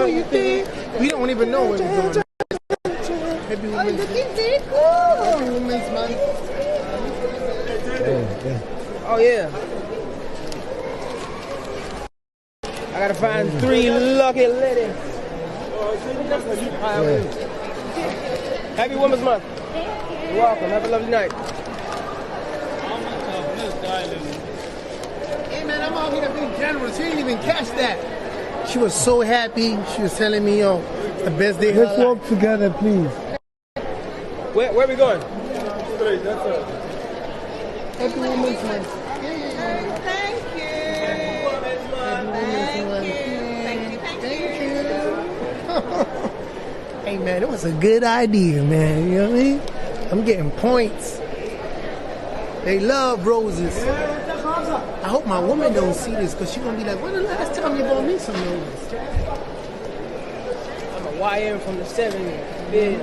you think? We don't even know what we're doing. Happy Women's Month. Happy Women's Month. Oh yeah. I gotta find 3 lucky ladies. Happy Women's Month. You're welcome. Have a lovely night. Hey man, I'm out here being generous. She didn't even catch that. She was so happy. She was telling me, yo, the best day of her life. Let's walk together, please. Where are we going? Straight, that's it. Happy Women's Month. Thank you. Hey man, it was a good idea, man. You know what I mean? I'm getting points. They love roses. I hope my woman don't see this because she's gonna be like, when the last time you bought me some roses? I'm a YM from the 70s. Yeah.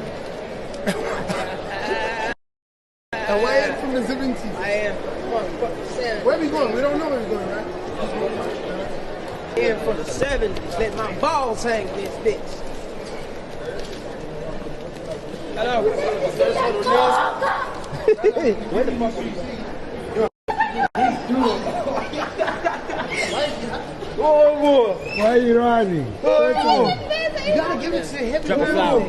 A YM from the 70s. I am from the 70s. Where we going? We don't know where we're going, right? I am from the 70s. Let my balls hang this bitch. Hello. Where the fuck are you? Whoa. Why are you riding? You gotta give it to him. Drop a flower.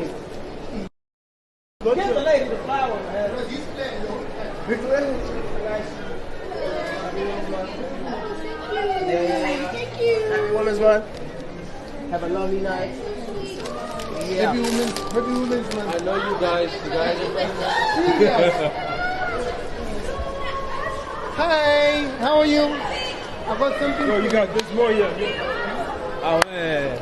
Give the lady the flower, man. Thank you. Happy Women's Month. Have a lovely night. Yeah. Happy Women's Month. I know you guys are Hi, how are you? I got something. Yo, you got this more, yeah. Oh, man.